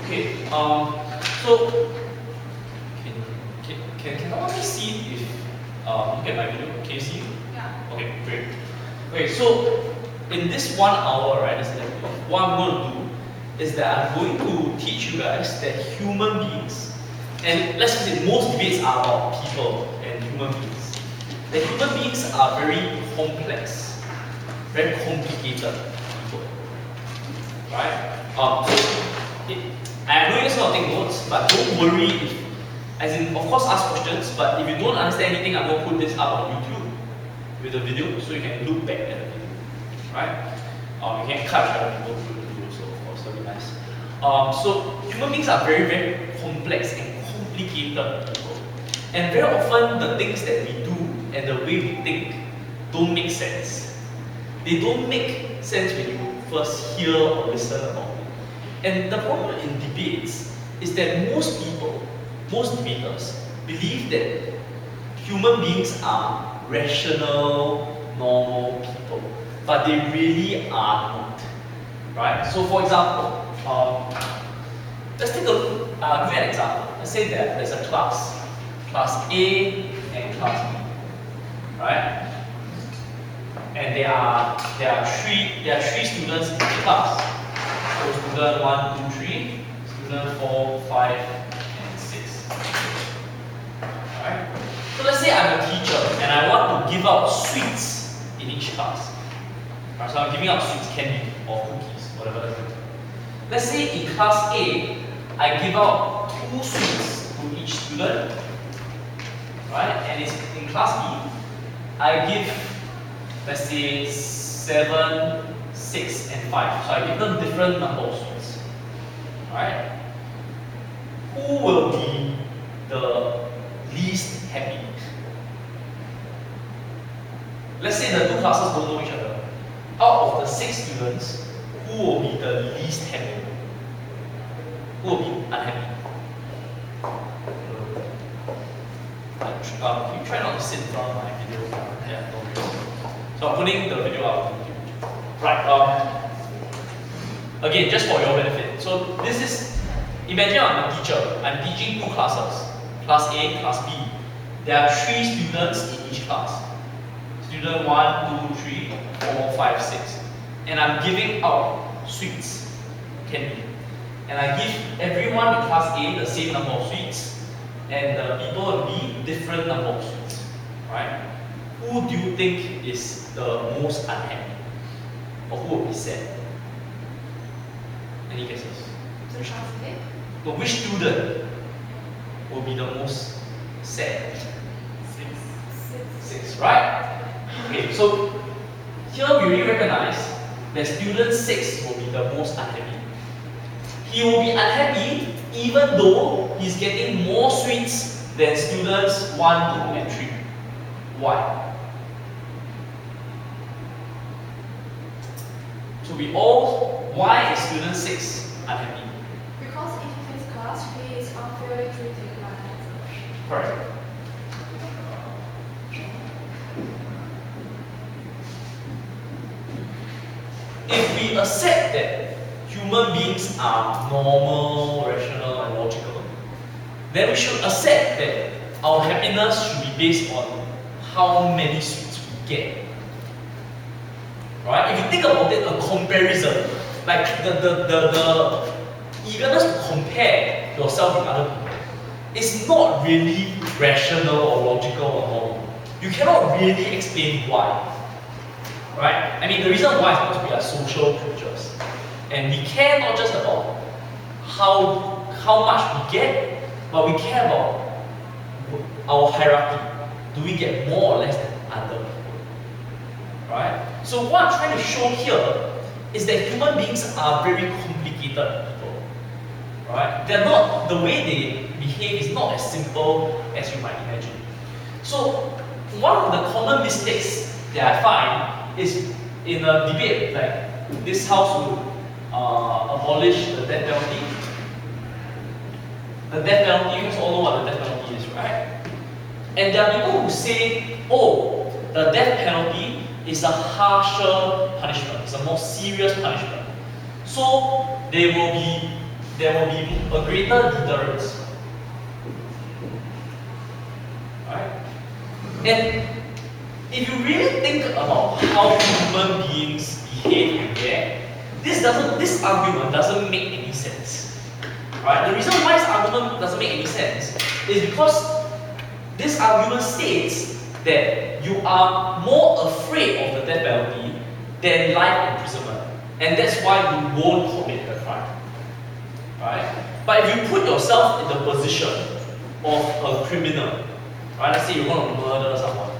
Okay, so can someone please see if look at my video? Can you see? Yeah. Okay, great. Okay, so in this 1 hour, right, this lecture, what I'm going to do is that I'm going to teach you guys that human beings, and let's just say most debates are about people and human beings. That human beings are very complex, very complicated people, right? I know you guys want to take notes, but don't worry if, as in, of course, ask questions. But if you don't understand anything, I'm going to put this up on YouTube with the video, so you can look back at the video, right? You can cut other people through the video, so of course that'll be nice. So human beings are very, very complex and complicated people, and very often the things that we do and the way we think don't make sense. They don't make sense when you first hear or listen about it. And the problem in debates is that most people, most debaters, believe that human beings are rational, normal people, but they really are not, right? So for example, let's take a give you an example. Let's say that there's a class A and class B, right? And there are three students in each class. So student 1, 2, 3, student 4, 5, and 6. Alright? So let's say I'm a teacher and I want to give out sweets in each class. Right, so I'm giving out sweets, candy or cookies, whatever. Let's say in class A, I give out 2 sweets to each student. Right? And in class B, I give, let's say, 7, 6, and 5. So I give them different number of sweets. Alright? Who will be the least happy? Let's say the 2 classes don't know each other. Out of the 6 students, who will be the least happy? Who will be unhappy? Can you try not to sit in front of my video? Yeah, no worries. So I'm putting the video out. Right, again, just for your benefit. So this is, imagine I'm a teacher. I'm teaching 2 classes, class A, class B. There are 3 students in each class. Student 1, 2, 3, 4, 5, 6. And I'm giving out sweets, candy. And I give everyone in class A the same number of sweets, and the people in B different number of sweets. Right? Who do you think is the most unhappy? Or who will be sad? Any guesses? The class A? But which student will be the most sad? 6, right? Okay, so here we really recognize that student 6 will be the most unhappy. He will be unhappy even though he's getting more sweets than students 1, 2, and 3. Why? So why is student 6 unhappy? Because in his class, he is unfairly treated by others. Correct. If we accept that human beings are normal, rational, and logical, then we should accept that our happiness should be based on how many sweets we get. Right? If you think about it, a comparison, like the eagerness to compare yourself with other people, is not really rational or logical or normal. You cannot really explain why. Right? I mean, the reason why is because we are social creatures. And we care not just about how much we get, but we care about our hierarchy. Do we get more or less than other people? Right? So what I'm trying to show here is that human beings are very complicated people. Right? They're not, the way they behave is not as simple as you might imagine. So one of the common mistakes that I find is in a debate, like this house would abolish the death penalty. The death penalty, you guys all know what the death penalty is, right? And there are people who say, oh, the death penalty is a harsher punishment, it's a more serious punishment. So they will be there will be a greater deterrence. Right? And if you really think about how human beings behave and react, this argument doesn't make any sense. Right? The reason why this argument doesn't make any sense is because this argument states that you are more afraid of the death penalty than life imprisonment. And that's why you won't commit the crime. Right? But if you put yourself in the position of a criminal, right? Let's say you want to murder someone,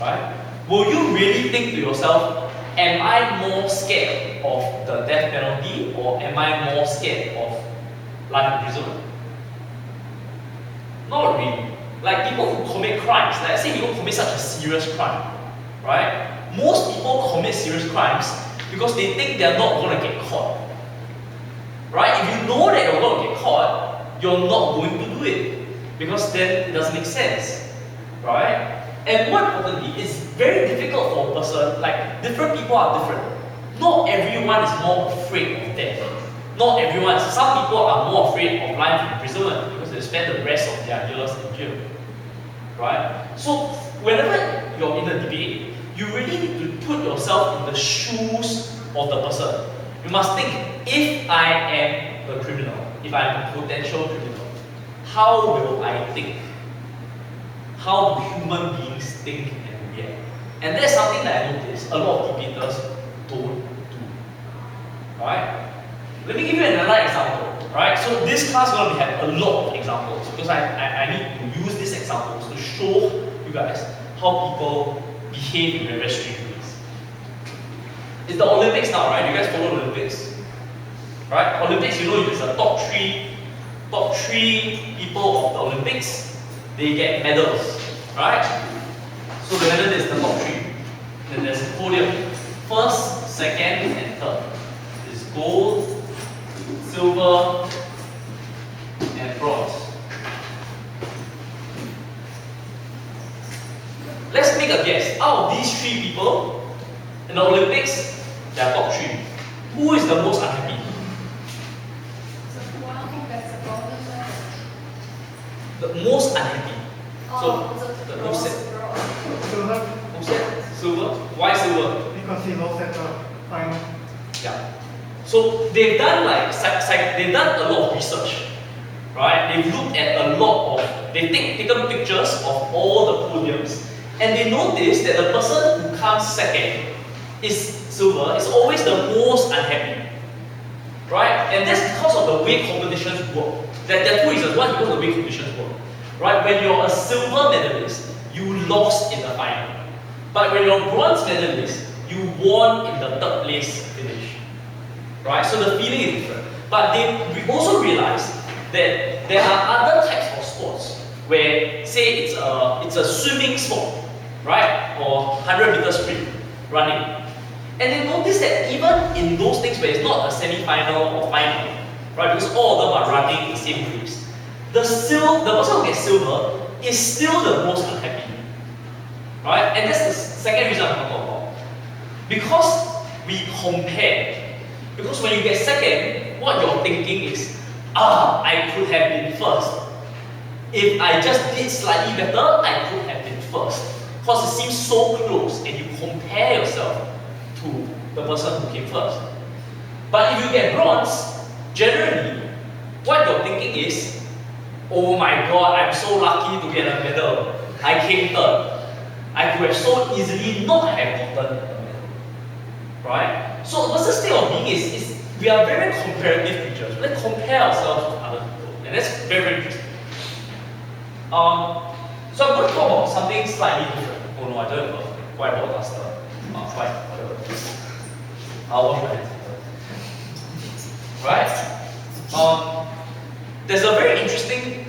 right? Will you really think to yourself, am I more scared of the death penalty or am I more scared of life imprisonment? Not really. Like people who commit crimes, like say you don't commit such a serious crime, right? Most people commit serious crimes because they think they're not going to get caught. Right? If you know that you're going to get caught, you're not going to do it. Because then it doesn't make sense. Right? And more importantly, it's very difficult for a person, like different people are different. Not everyone is more afraid of death. Not everyone, some people are more afraid of life imprisonment because they spend the rest of their years in jail. Right? So whenever you're in a debate, you really need to put yourself in the shoes of the person. You must think, if I am a criminal, if I'm a potential criminal, how will I think? How do human beings think and react? And that's something that I notice a lot of debaters don't do. Right? Let me give you another example. Right? So this class is going to have a lot of examples because I need to use these examples to show you guys how people behave in very strange ways. It's the Olympics now, right? You guys follow the Olympics? Right? Olympics, you know, if it's the top three people of the Olympics, they get medals, right? So the medal is the top three. Then there's a podium. First, second, and third. It's gold, silver, and bronze. Let's make a guess. Out of these three people in the Olympics, they are top three. Who is the most unhappy? The one who gets a golden medal. The most unhappy. So the bronze, most sad. bronze. Silver, Who said silver? Why silver? because he lost at the final. Yeah. So they've done they've done a lot of research, right? They've looked at a lot of, they've taken pictures of all the podiums, and they noticed that the person who comes second is silver is always the most unhappy, right? And that's because of the way competitions work. There are two reasons. One, because of the way competitions work, right? When you're a silver medalist, you lost in the final, but when you're a bronze medalist, you won in the third place finish. Right? So the feeling is different. But we also realized that there are other types of sports where, say it's a swimming sport, right? Or 100-meter sprint, running. And they noticed that even in those things where it's not a semi-final or final, right? Because all of them are running in the same race, the person who gets silver is still the most unhappy. Right? And that's the second reason I'm going to talk about. Because we compare. Because when you get second, what you're thinking is, I could have been first. If I just did slightly better, I could have been first. Because it seems so close and you compare yourself to the person who came first. But if you get bronze, generally, what you're thinking is, oh my god, I'm so lucky to get a medal. I came third. I could have so easily not have gotten a medal. Right? So the first state of being is we are very comparative creatures. We compare ourselves with other people. And that's very, very interesting. So I'm going to talk about something slightly different. Oh no, I don't have a whiteboard duster. Fine, whatever. I'll wash my hands later. Right? There's a very interesting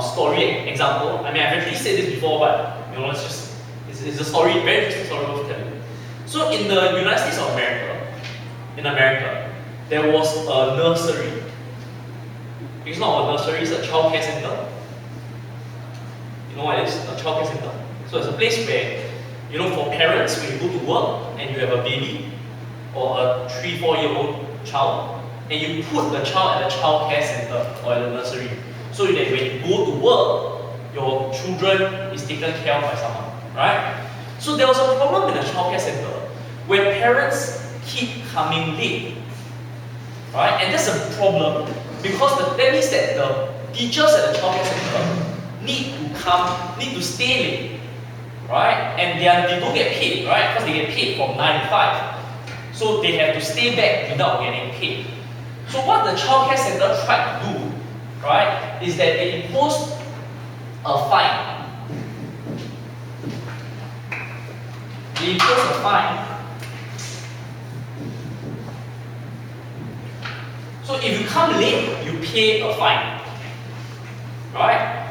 story example. I mean, I've actually said this before, but you know, it's a story, very interesting story worth telling. So in the United States of America, there was a nursery. It's not a nursery, it's a childcare center. You know what it is? A childcare center. So it's a place where, you know, for parents, when you go to work and you have a baby or a 3-4-year-old child, and you put the child at the child care center or at the nursery, so that when you go to work, your children is taken care of by someone, right? So there was a problem in the child care center where parents keep coming late, right? And that's a problem because that means that the teachers at the child care center need to stay late, right? And they don't get paid, right? Because they get paid from 9 to 5. So they have to stay back without getting paid. So what the child care center tried to do, right, is that they imposed a fine. They imposed a fine. So if you come late, you pay a fine, right?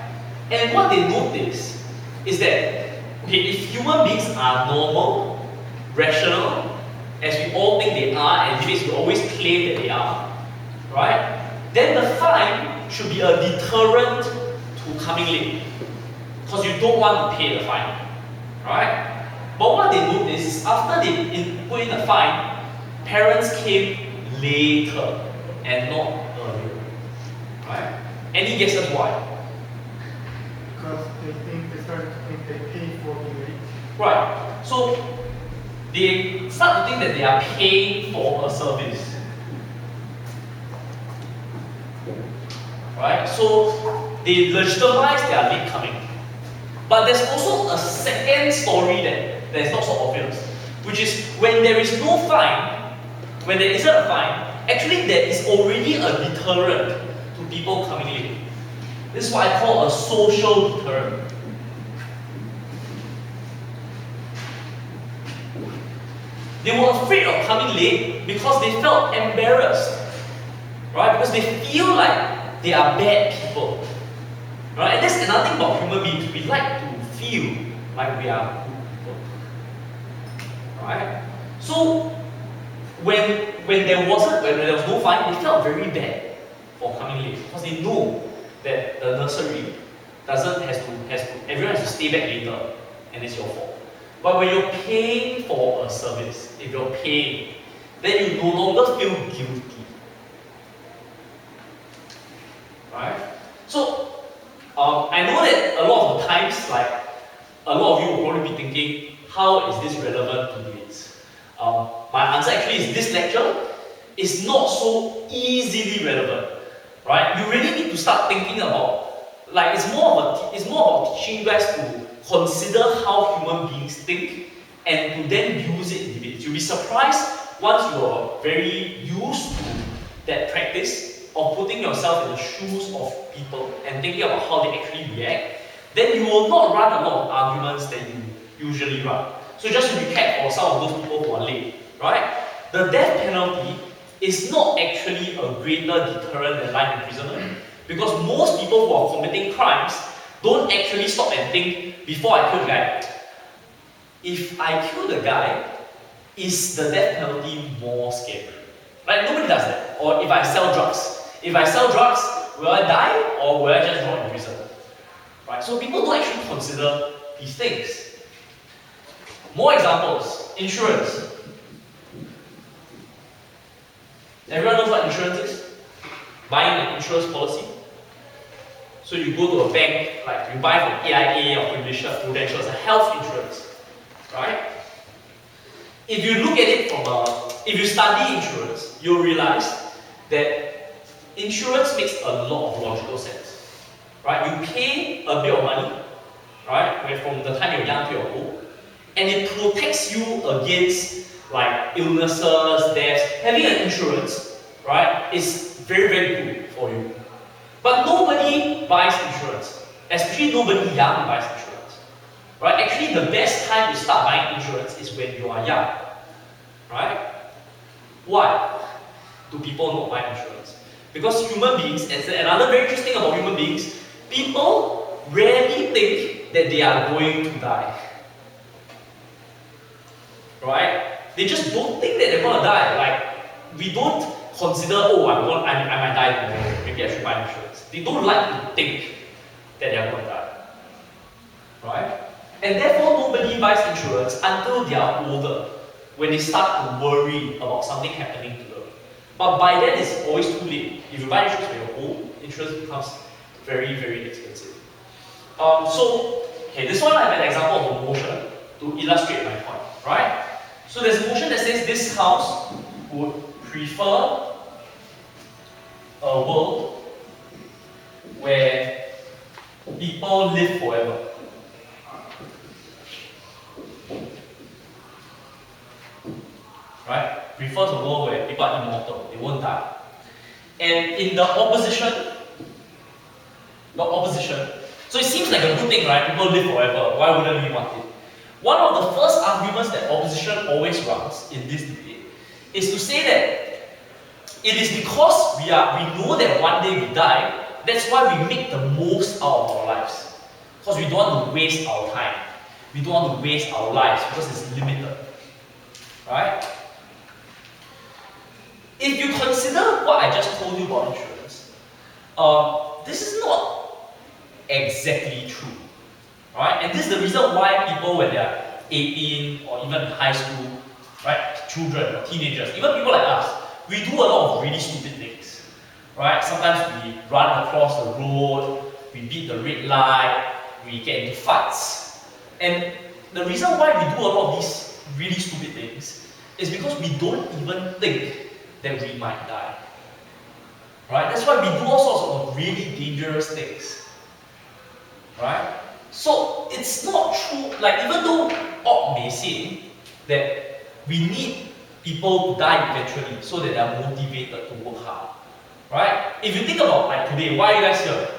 And what they notice is that, okay, if human beings are normal, rational, as we all think they are, and we always claim that they are, right? Then the fine should be a deterrent to coming late, because you don't want to pay the fine, right? But what they notice is after they put in the fine, parents came later and not earlier, right? Any guesses why? Because they start to think they pay for being late. Right. So they start to think that they are paying for a service. Right? So they legitimize their late coming. But there's also a second story that is not so obvious, which is when there is no fine, when there isn't a fine, actually there is already a deterrent to people coming late. This is what I call a social deterrent. They were afraid of coming late because they felt embarrassed, right? Because they feel like they are bad people, right? And that's another thing about human beings. We like to feel like we are good people, right? So when there was no fine, they felt very bad for coming late because they know that the nursery everyone has to stay back later, and it's your fault. But when you're paying for a service, if you're paying, then you no longer feel guilty. Right? So, I know that a lot of the times, like, a lot of you will probably be thinking, how is this relevant to grades? My answer actually is this lecture is not so easily relevant. Right? You really need to start thinking about, like, it's more about teaching you guys to consider how human beings think and to then use it in debates. You'll be surprised once you are very used to that practice of putting yourself in the shoes of people and thinking about how they actually react, then you will not run a lot of arguments that you usually run. So just to recap for some of those people who are late, right? The death penalty is not actually a greater deterrent than life imprisonment, because most people who are committing crimes don't actually stop and think, before I kill the guy, if I kill the guy, is the death penalty more scary? Like, nobody does that. Or if I sell drugs. If I sell drugs, will I die or will I just rot in prison? Right? So people don't actually consider these things. More examples. Insurance. Everyone knows what insurance is? Buying an insurance policy. So you go to a bank, like you buy from AIA or Prudential, it's a health insurance, right? If you look at it if you study insurance, you'll realize that insurance makes a lot of logical sense, right? You pay a bit of money, right, from the time you're young to you're old, and it protects you against like illnesses, deaths. Having an insurance, right, is very, very good for you. But nobody buys insurance, especially nobody young buys insurance, right? Actually, the best time to start buying insurance is when you are young, right? Why do people not buy insurance? Because human beings, and another very interesting thing about human beings, people rarely think that they are going to die, right? They just don't think that they're going to die. Like, we don't consider, oh, I might die tomorrow, maybe I should buy insurance. They don't like to think that they are going to die, right? And therefore, nobody buys insurance until they are older, when they start to worry about something happening to them. But by then it's always too late. If you buy insurance when you're old, insurance becomes very, very expensive. Okay, this one I have an example of a motion to illustrate my point, right? So there's a motion that says this house would prefer a world where people live forever. Right? Prefers a world where people are immortal, they won't die. And in the opposition, so it seems like a good thing, right? People live forever, why wouldn't we want it? One of the first arguments that opposition always runs in this debate is to say that it is because we know that one day we die, that's why we make the most out of our lives. Because we don't want to waste our time. We don't want to waste our lives because it's limited. Right? If you consider what I just told you about insurance, this is not exactly true. Right? And this is the reason why people, when they are 18 or even in high school, right, children or teenagers, even people like us, we do a lot of really stupid things. Right? Sometimes we run across the road, we beat the red light, we get into fights. And the reason why we do a lot of these really stupid things is because we don't even think that we might die. Right? That's why we do all sorts of really dangerous things. Right? So it's not true, like even though Ock may say that we need people to die eventually so that they are motivated to work hard. Right? If you think about like today, why are you guys here?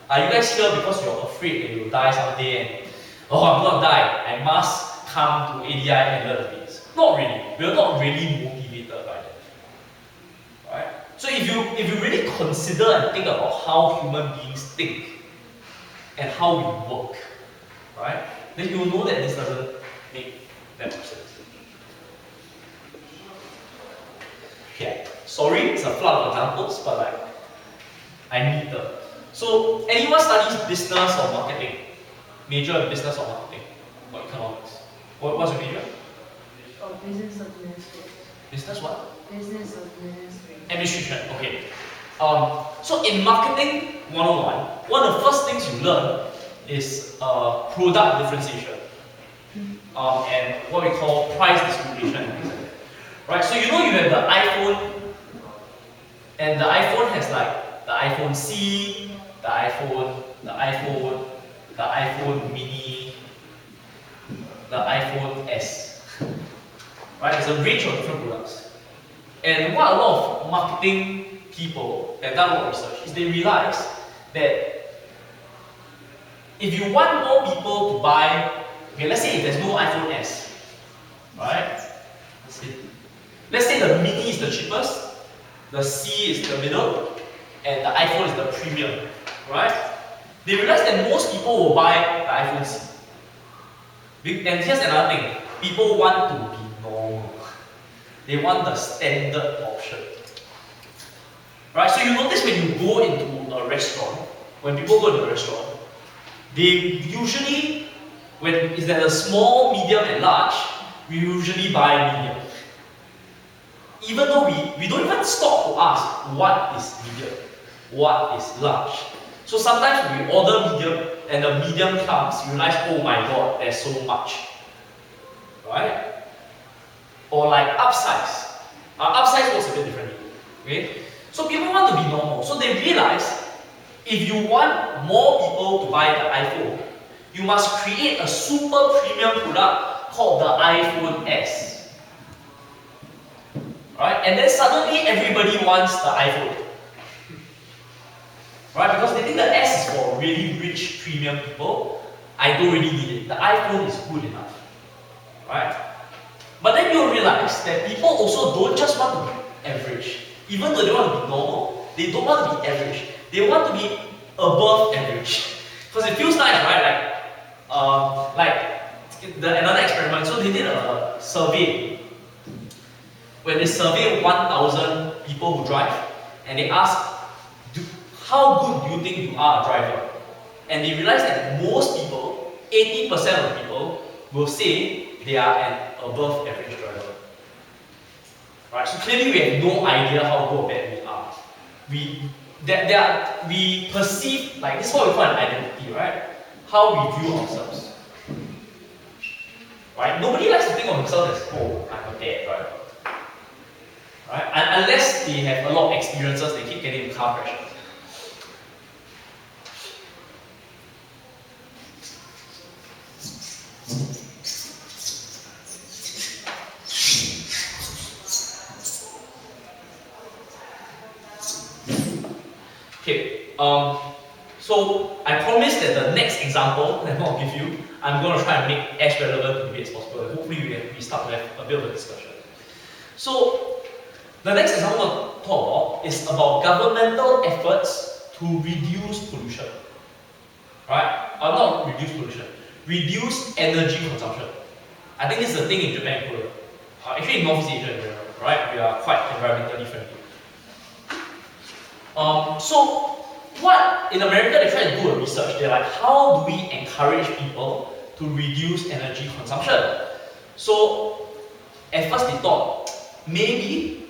Are you guys here because you're afraid that you'll die someday and I'm gonna die, I must come to ADI and learn the basics? Not really. We're not really motivated by that. Right? So if you really consider and think about how human beings think and how we work, right, then you'll know that this doesn't make that much sense. Yeah, sorry, it's a flood of examples, but like, I need them. So, anyone studies business or marketing? Major in business or marketing? Or economics? What's your major? Oh, business administration. Business what? Business administration. Administration, okay. So in marketing 101, one of the first things you learn is product differentiation. And what we call price discrimination. Right, so you know you have the iPhone, and the iPhone has like the iPhone C, the iPhone mini, the iPhone S. Right, there's a range of different products. And what a lot of marketing people have done a lot of research is they realize that if you want more people to buy, okay, let's say if there's no iPhone S, right? Let's say the mini is the cheapest, the C is the middle, and the iPhone is the premium, right? They realize that most people will buy the iPhone C. And here's another thing, people want to be normal. They want the standard option. Right, so you notice when you go into a restaurant, when people go to a restaurant, they usually, when is that a small, medium and large, we usually buy medium. Even though we don't even stop to ask what is medium, what is large. So sometimes we order medium and the medium comes, you realize, oh my god, there's so much. Right? Or like upsize. Upsize works a bit differently. Okay? So people want to be normal. So they realize if you want more people to buy the iPhone, you must create a super premium product called the iPhone S. Right? And then suddenly everybody wants the iPhone. Right? Because they think the S is for really rich premium people. I don't really need it. The iPhone is good enough. Right? But then you'll realize that people also don't just want to be average. Even though they want to be normal, they don't want to be average. They want to be above average. Because it feels nice, right? Another experiment. So they did a survey. When they surveyed 1,000 people who drive, and they asked, how good do you think you are a driver? And they realized that most people, 80% of people, will say they are an above average driver. Right? So clearly we have no idea how good or bad we are. We perceive, like this is what we call an identity, right? How we view ourselves. Right? Nobody likes to think of themselves as, oh, I'm a bad driver. Right? And unless they have a lot of experiences, they keep getting into car crashes. Okay, so I promise that the next example that I'm going to give you, I'm going to try and make as relevant to debate as possible, and hopefully we start to have a bit of a discussion. So, the next example I'm going to talk about is about governmental efforts to reduce pollution. Right? Not reduce pollution, reduce energy consumption. I think this is a thing in Japan and Korea. Actually in Northeast Asia in general, right? We are quite environmentally friendly. So, what in America they try to do a research, they're like, how do we encourage people to reduce energy consumption? So, at first they thought, maybe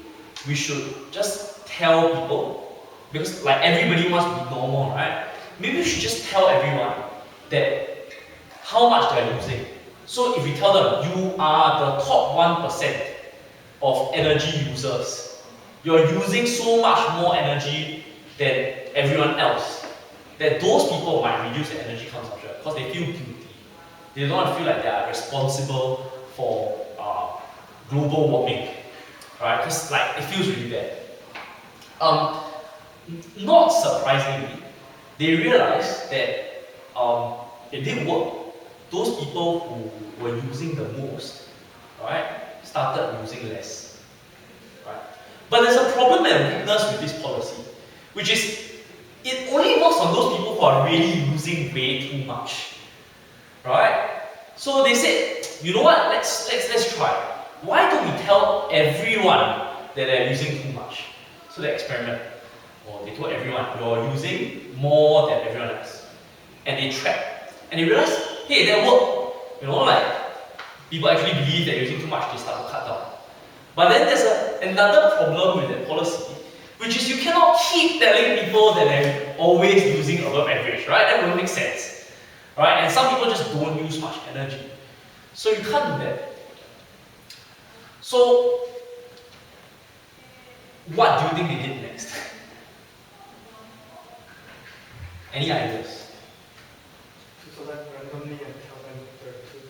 we should just tell people, because like everybody wants to be normal, right? Maybe we should just tell everyone that how much they're using. So if we tell them, you are the top 1% of energy users, you're using so much more energy than everyone else, that those people might reduce their energy consumption because they feel guilty. They don't feel like they are responsible for global warming, right? Because like it feels really bad. Not surprisingly, they realized that it didn't work. Those people who were using the most, right, started using less, right? But there's a problem and weakness with this policy, which is it only works on those people who are really using way too much, right? So they said, you know what? Let's try. Why don't we tell everyone that they're using too much? So they experiment. Or they told everyone, you're using more than everyone else. And they tracked. And they realized, hey, that worked. You know, like, people actually believe that using too much, they start to cut down. But then there's another problem with that policy, which is you cannot keep telling people that they're always using above average, right? That wouldn't make sense. Right? And some people just don't use much energy. So you can't do that. So, what do you think they did next? Any ideas? So that randomly and tell them they're using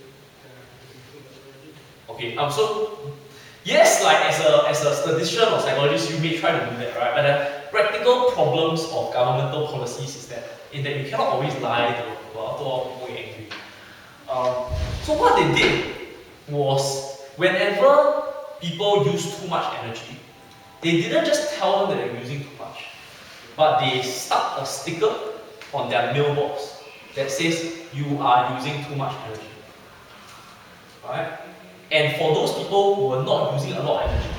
too much energy. Okay, so yes, like as a statistician or psychologist, you may try to do that, right? But the practical problems of governmental policies is that in that you cannot always lie to people. After all, people get angry. So what they did was whenever people use too much energy, they didn't just tell them that they're using too much, but they stuck a sticker on their mailbox that says you are using too much energy. Right? And for those people who were not using a lot of energy,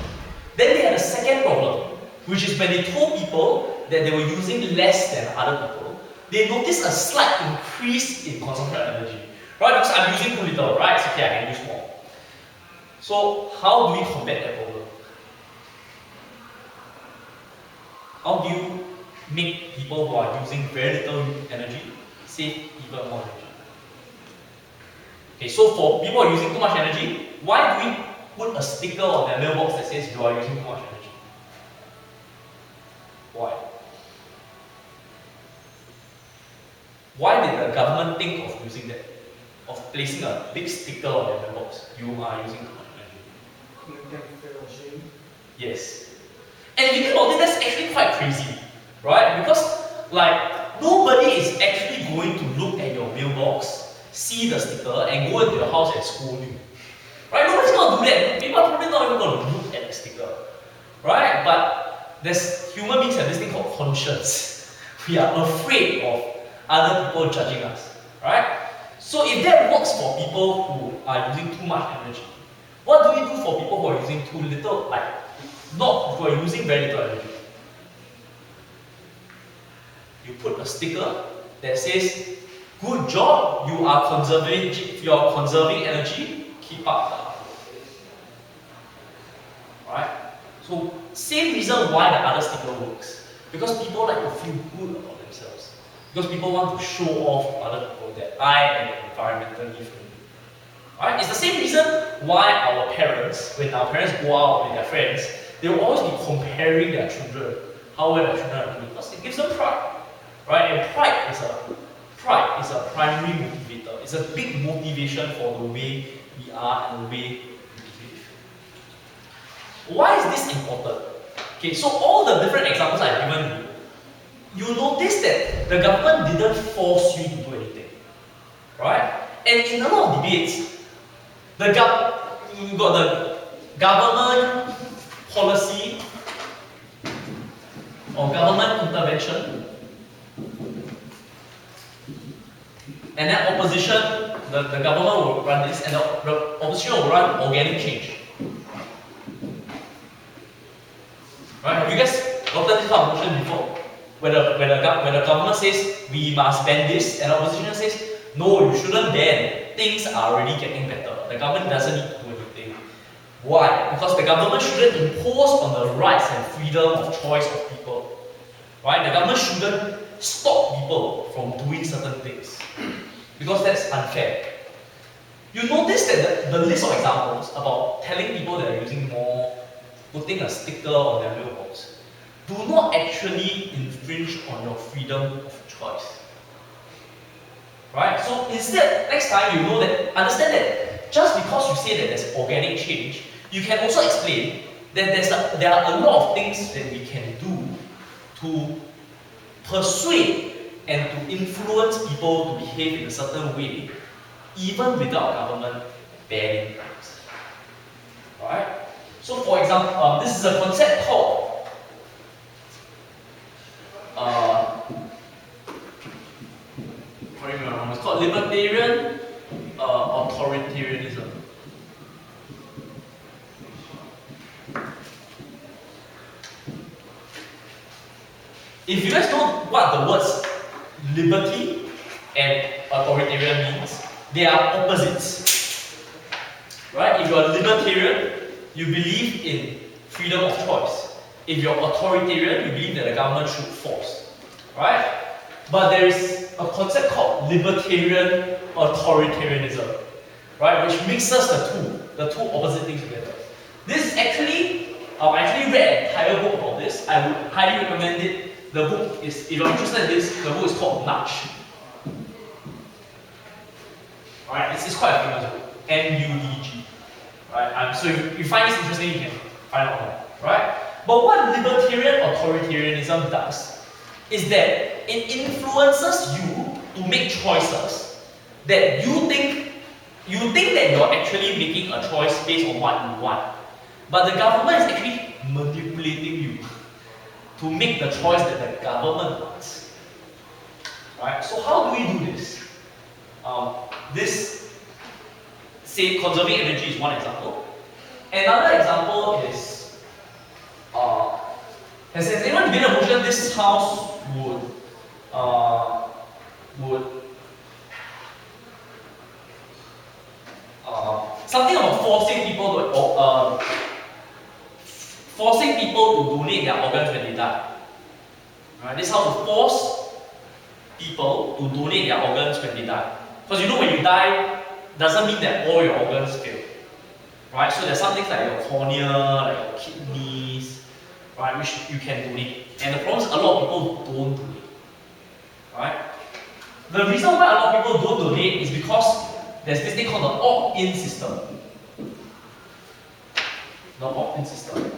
then they had a second problem, which is when they told people that they were using less than other people, they noticed a slight increase in consumption of energy. Right? Because I'm using too little, right? It's okay, I can use more. So how do we combat that problem? How do you make people who are using very little energy save even more energy? Okay, so for people who are using too much energy, why do we put a sticker on their mailbox that says you are using too much energy? Why? Why did the government think of using that? Of placing a big sticker on their mailbox? You are using too much energy. Make them feel ashamed. Yes. And if you think about it, that's actually quite crazy, right? Because, like, nobody is actually going to look at your mailbox, see the sticker, and go into your house and scold you. Right? Nobody's going to do that. People are probably not even going to look at the sticker. Right? But human beings have this thing called conscience. We are afraid of other people judging us. Right? So if that works for people who are using too much energy, what do we do for people who are using too little, who are using very little energy? You put a sticker that says, good job, you are conserving energy, keep up. Right? So same reason why the other sticker works. Because people like to feel good about themselves. Because people want to show off to other people that I am environmentally friendly. Right? It's the same reason why our parents, when our parents go out with their friends, they will always be comparing their children, how well their children are doing, because it gives them pride. Right? And pride is a primary motivator. It's a big motivation for the way we are and the way we behave. Why is this important? Okay, so all the different examples I've given you, you notice that the government didn't force you to do anything. Right? And in a lot of debates, you got the government policy or government intervention, and then opposition, the government will run this, and the opposition will run organic change. Right? Have you guys gotten this kind of motion before? Where the government says we must ban this, and the opposition says no, you shouldn't ban. Things are already getting better. The government doesn't need to do anything. Why? Because the government shouldn't impose on the rights and freedom of choice of people. Right? The government shouldn't stop people from doing certain things. Because that's unfair. You notice that the list of examples about telling people that are using more, putting a sticker on their mailbox, do not actually infringe on your freedom of choice. Right? So instead, next time you know that, understand that just because you say that there's organic change, you can also explain that there are a lot of things that we can do to persuade and to influence people to behave in a certain way, even without government banning things. Right? So for example, this is a concept called it's called libertarian authoritarianism. If you guys know what the words liberty and authoritarian means, they are opposites. Right? If you're a libertarian, you believe in freedom of choice. If you're authoritarian, you believe that the government should force. Right? But there is a concept called libertarian authoritarianism, right, which mixes the two opposite things together. This is actually, I actually read an entire book about this. I would highly recommend it. The book is, if you're interested in this, the book is called Nudge. Alright, it's quite a famous book. N-U-D-G. Right? So if you find this interesting, you can find out more. Right? But what libertarian authoritarianism does is that it influences you to make choices that you think that you're actually making a choice based on what you want. But the government is actually manipulating you to make the choice that the government wants. Right? So how do we do this? Say conserving energy is one example. Another example is, has anyone been a motion this house would something about forcing people to donate their organs when they die. Right? This house will force people to donate their organs when they die. Because you know when you die, doesn't mean that all your organs fail. Right? So there's some things like your cornea, like your kidneys, right, which you can donate. And the problem is a lot of people don't donate. Right? The reason why a lot of people don't donate is because there's this thing called the opt-in system. The opt-in system.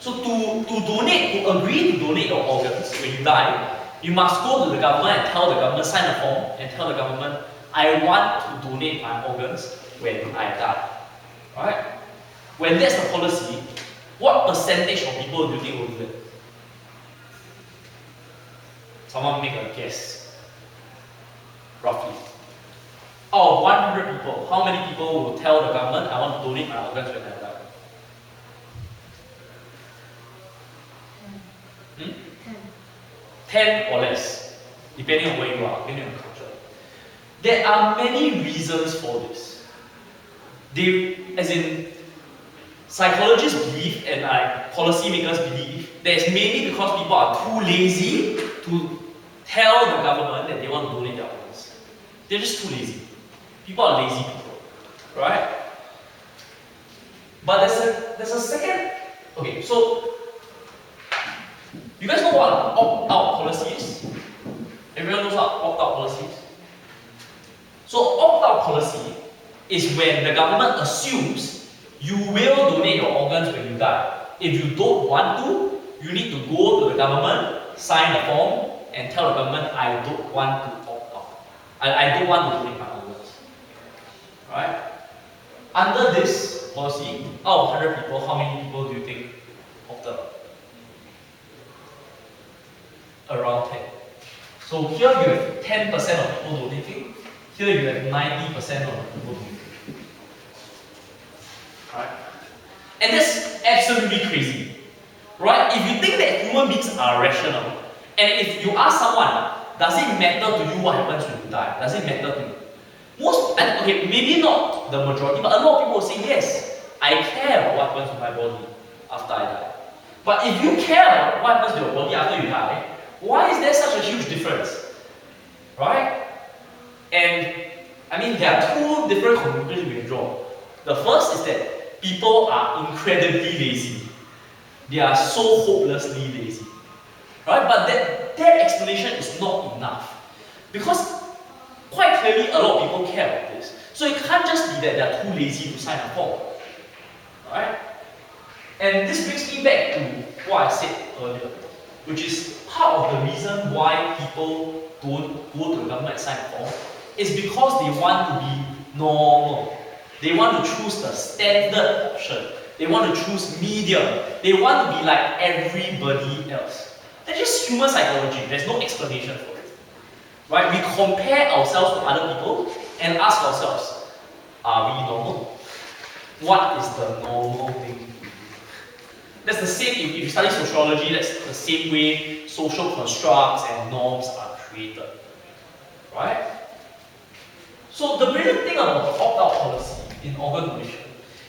So to donate, to agree to donate your organs when you die, you must go to the government and tell the government, sign a form and tell the government, I want to donate my organs when I die. Right? When that's the policy, what percentage of people do you think will do that? Someone make a guess. Roughly. Out of 100 people, how many people will tell the government, I want to donate my organs when I die? 10 or less, depending on where you are, depending on culture. There are many reasons for this. As in, psychologists believe, and I policymakers believe that it's mainly because people are too lazy to tell the government that they want to donate their organs. They're just too lazy. People are lazy people, right? But there's a second. Okay, so you guys know what an opt-out policy is? Everyone knows what opt-out policy is? So opt-out policy is when the government assumes you will donate your organs when you die. If you don't want to, you need to go to the government, sign a form, and tell the government, I don't want to opt out. I don't want to donate my organs. Right? Under this policy, out of 100 people, how many people do you think opted out? Around 10. So here you have 10% of people donating, here you have 90% of people donating. Right? And that's absolutely crazy. Right? If you think that human beings are rational, and if you ask someone, does it matter to you what happens when you die? Does it matter to you? Okay, maybe not the majority, but a lot of people will say, yes, I care about what happens to my body after I die. But if you care about what happens to your body after you die, why is there such a huge difference? Right? And, I mean, there are two different conclusions we can draw. The first is that people are incredibly lazy. They are so hopelessly lazy. Right? But that explanation is not enough. Because quite clearly a lot of people care about this. So it can't just be that they're too lazy to sign a form. Right? And this brings me back to what I said earlier, which is part of the reason why people don't go to the government and sign a form is because they want to be normal. They want to choose the standard option. They want to choose medium. They want to be like everybody else. That's just human psychology. There's no explanation for it. Right? We compare ourselves to other people and ask ourselves, are we normal? What is the normal thing to do? That's the same, if you study sociology, that's the same way social constructs and norms are created. Right? So the brilliant thing about the opt-out policy in organ donation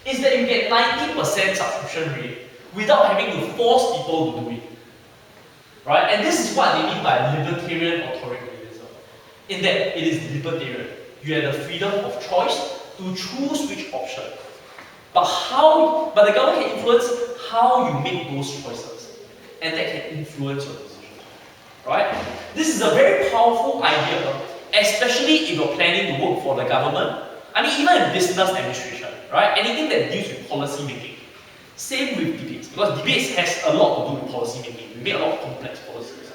is that you get 90% subscription rate without having to force people to do it. Right? And this is what they mean by libertarian authoritarianism. In that it is libertarian. You have the freedom of choice to choose which option. But the government can influence how you make those choices. And that can influence your decision. Right? This is a very powerful idea, especially if you're planning to work for the government. I mean, even in business administration, right? Anything that deals with policy making. Same with debates, because debates has a lot to do with policy making. We make a lot of complex policies.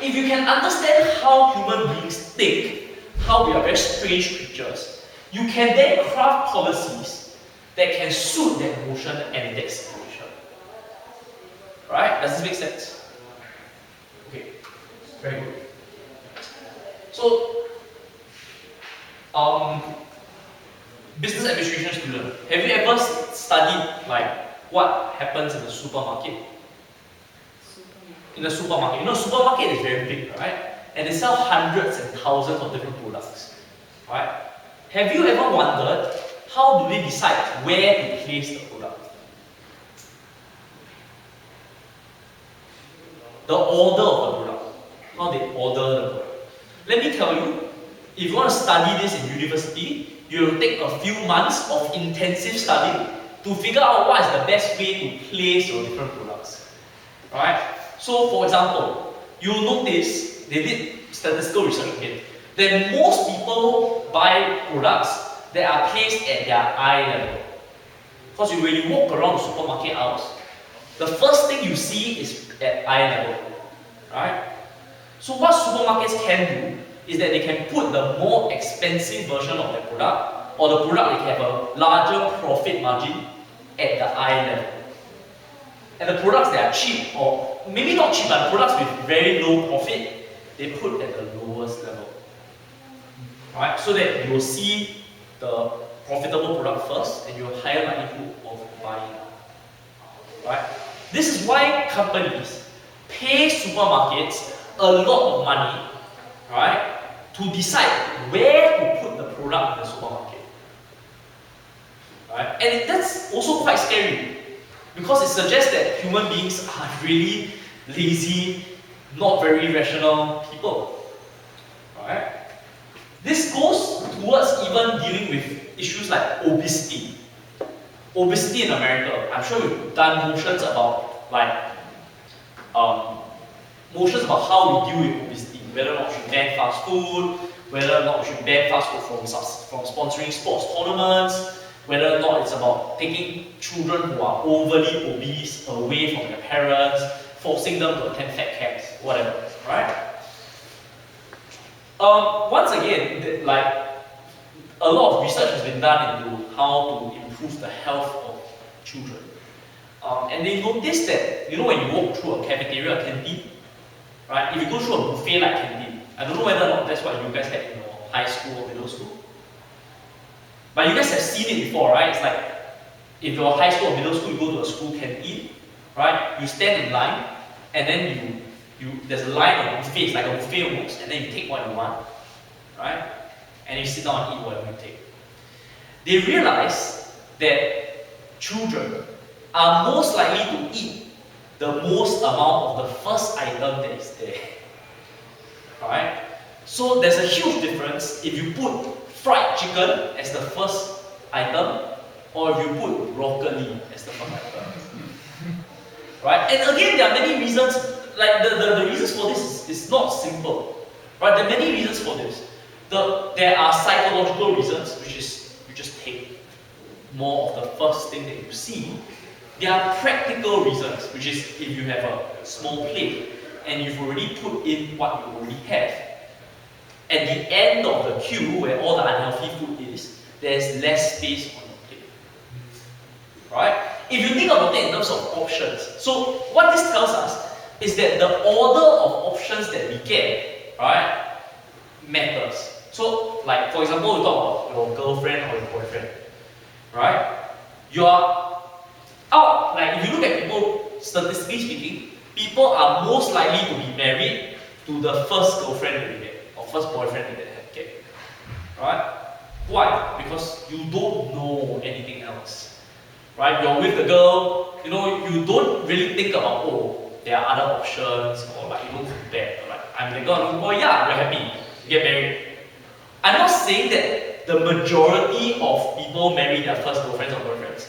If you can understand how human beings think, how we are very strange creatures, you can then craft policies that can suit that emotion and that situation. Right? Does this make sense? Okay. Very good. So, business administration student, have you ever studied like what happens in the supermarket? In the supermarket, you know, supermarket is very big, right? And they sell hundreds and thousands of different products, right? Have you ever wondered how do they decide where to place the product? The order of the product, how they order the product. Let me tell you, if you want to study this in university, you will take a few months of intensive study to figure out what is the best way to place your different products. Right? So, for example, you'll notice, they did statistical research again, that most people buy products that are placed at their eye level. Because when you walk around the supermarket aisles, the first thing you see is at eye level. Right? So what supermarkets can do is that they can put the more expensive version of their product, or the product that have a larger profit margin at the eye level. And the products that are cheap, or maybe not cheap, but products with very low profit, they put at the lowest level. Right? So that you will see the profitable product first, and you have higher likelihood of buying. Right? This is why companies pay supermarkets a lot of money, right, to decide where to put the product in the supermarket. Right? And that's also quite scary. because it suggests that human beings are really lazy, not very rational people. Alright? This goes towards even dealing with issues like obesity. Obesity in America, I'm sure we've done motions about motions about how we deal with obesity, whether or not we should ban fast food, whether or not we should ban fast food from sponsoring sports tournaments, whether or not it's about taking children who are overly obese away from their parents, forcing them to attend fat camps, whatever, right? Once again, a lot of research has been done into how to improve the health of children. And they noticed that, when you walk through a cafeteria, a canteen, right? If you go through a buffet-like canteen, I don't know whether or not that's what you guys had in your high school or middle school. But you guys have seen it before, right? It's like, if you're high school or middle school, you go to a school canteen, right? You stand in line, and then there's a line of buffet, it's like a buffet almost, and then you take what you want, right? And you sit down and eat whatever you take. They realize that children are most likely to eat the most amount of the first item that is there. Alright? So there's a huge difference if you put fried chicken as the first item, or if you put broccoli as the first item. Right? And again, there are many reasons, like the reasons for this is not simple. Right? There are many reasons for this. There are psychological reasons, which is you just take more of the first thing that you see. There are practical reasons, which is if you have a small plate and you've already put in what you already have, at the end of the queue where all the unhealthy food is, there's less space on your plate. Right? If you think about it in terms of options, so what this tells us is that the order of options that we get, right, matters. So, like for example, we talk about your girlfriend or your boyfriend, right? You are out, like if you look at people, statistically speaking, people are most likely to be married to the first girlfriend that they get, or first boyfriend that they get. Right? Why? Because you don't know anything else. Right? You're with the girl, you don't really think about, there are other options, or like you don't feel bad. Like, I'm the girl, yeah, we're happy, get married. I'm not saying that the majority of people marry their first girlfriends or boyfriends.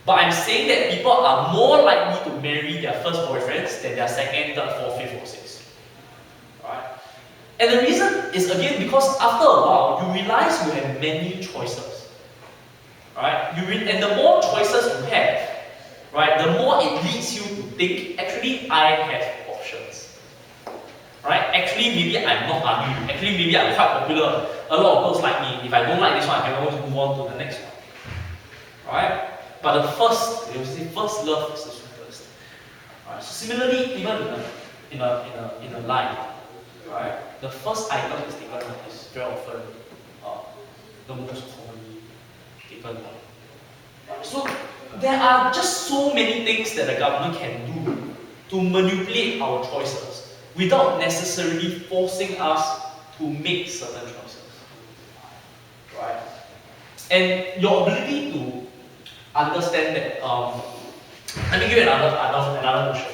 But I'm saying that people are more likely to marry their first boyfriends than their second, third, fourth, fifth, or sixth. Right? And the reason is again because after a while you realize you have many choices. Right? And the more choices you have, right, the more it leads you to think, actually I have options. Right? Actually maybe I'm not ugly. Actually maybe I'm quite popular. A lot of girls like me. If I don't like this one, I can always move on to the next one. Right? But the first, they will say, first love is the sweetest. Right? So similarly, even in a line, right? The first item is taken is very often the most commonly taken one. So there are just so many things that the government can do to manipulate our choices without necessarily forcing us to make certain choices. Right? And your ability to understand that, let me give you another notion.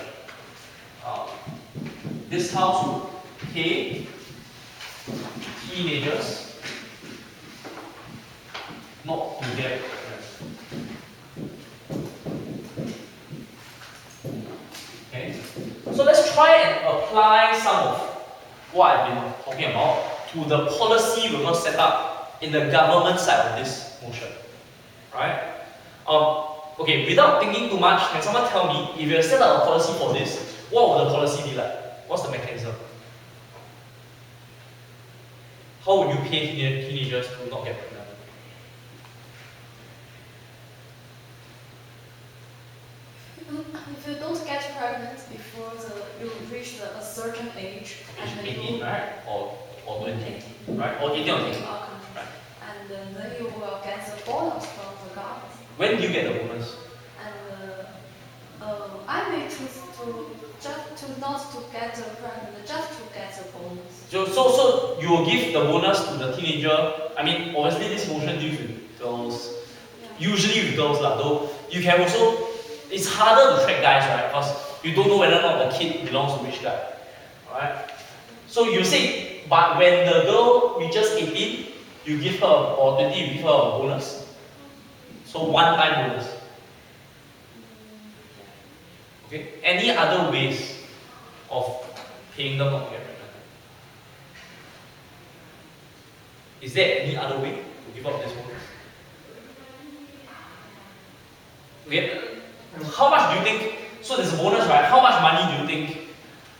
This house would pay teenagers not to get pregnant. Okay? So let's try and apply some of what I've been talking about to the policy we will set up in the government side of this motion. Right? Okay, without thinking too much, can someone tell me, if you set up a policy for this, what would the policy be like? What's the mechanism? How would you pay teenagers to not get pregnant? If you don't get pregnant before you reach a certain age, and 18, right? Or 20, right? Or 18 or 20. Right. And then you will get the bonus from the government. When do you get the bonus? And I may choose to not to get pregnant, just to get the bonus. So you will give the bonus to the teenager. I mean, obviously this motion deals with girls. Yeah. Usually with girls, though you can also it's harder to track guys, right? Because you don't know whether or not the kid belongs to which guy, right? So you say, but when the girl reaches 18, you give her, or 20, you give her a bonus. So one-time bonus. Okay. Any other ways of paying them not to get pregnant? Is there any other way to give out this bonus? Okay. How much do you think? So there's a bonus, right? How much money do you think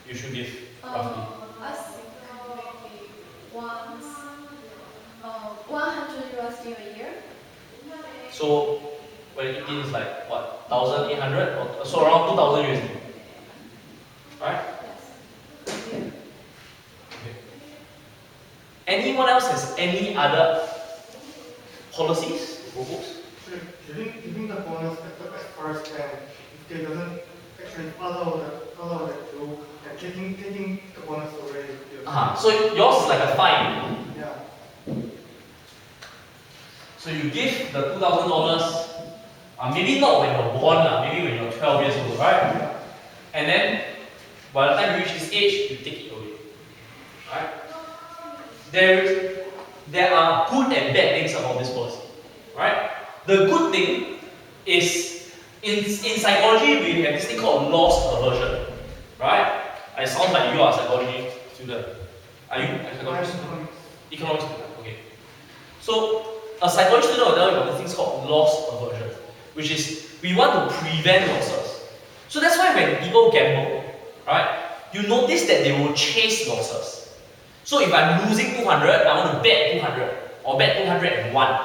you should give roughly? I think maybe once 100 USD a year. So when 18 is like what, 1,800 or so around 2,000 USD, right? Yes. A year. Okay. Anyone else has any other policies to propose? So giving the bonus at first, and if they doesn't actually follow the rule, and taking the bonus already. So yours is like a fine. Yeah. So you give the $2,000, maybe not when you're born, maybe when you're 12 years old, right? And then by the time you reach this age, you take it away. Right? There are good and bad things about this policy. Right? The good thing is in psychology we have this thing called loss aversion. Right? It sounds like you are a psychology student. Are you a psychology student? Economics student, okay. So a psychology student will tell you about this thing called loss aversion, which is we want to prevent losses. So that's why when people gamble, right, you notice that they will chase losses. So if I'm losing 200, I want to bet 200 or bet 201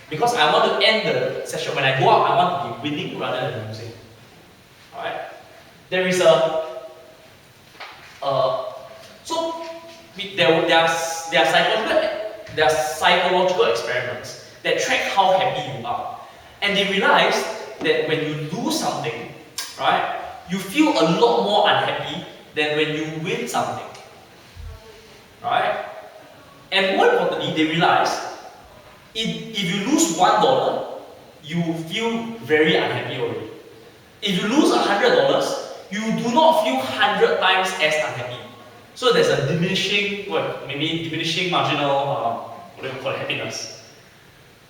because I want to end the session. When I go out, I want to be winning rather than losing. Alright? There is there are psychological experiments that track how happy you are. And they realize that when you lose something, right, you feel a lot more unhappy than when you win something. Right? And more importantly, they realize if you lose $1, you feel very unhappy already. If you lose $100, you do not feel 100 times as unhappy. So there's a diminishing marginal, happiness.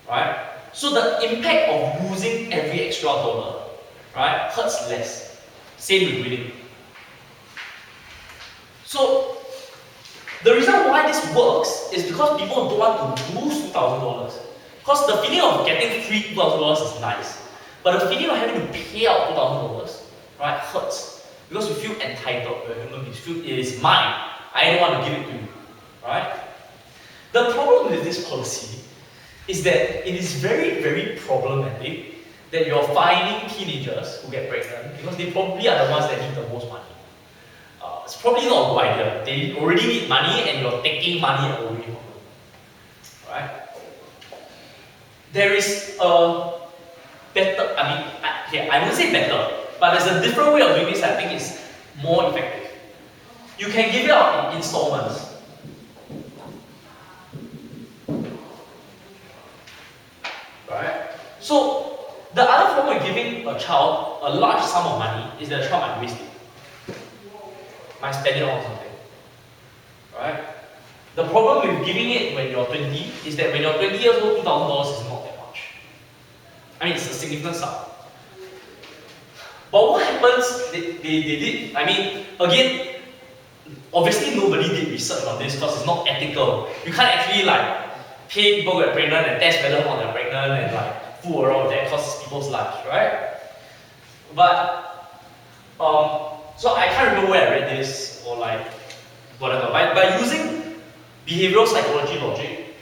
Right? So the impact of losing every extra dollar, right, hurts less. Same with winning. So the reason why this works is because people don't want to lose $2,000. Because the feeling of getting free $2,000 is nice. But the feeling of having to pay out $2,000, right, hurts. Because you feel entitled, you feel it is mine. I don't want to give it to you. Right? The problem with this policy is that it is very, very problematic that you're finding teenagers who get pregnant because they probably are the ones that need the most money. It's probably not a good idea. They already need money and you're taking money away from them. Right? There is a better, I wouldn't say better, but there's a different way of doing this that I think is more effective. You can give it out in installments. Right? So, the other problem with giving a child a large sum of money is that the child might waste it. Might spend it on something. Right? The problem with giving it when you're 20 is that when you're 20 years old, $2,000 is not that much. I mean, it's a significant sum. But what happens, they did, again, obviously nobody did research on this because it's not ethical. You can't actually pay people who are pregnant and test whether or not they're pregnant and fool around with that because it's people's lives, right? But, so I can't remember where I read this or whatever. By using behavioral psychology logic,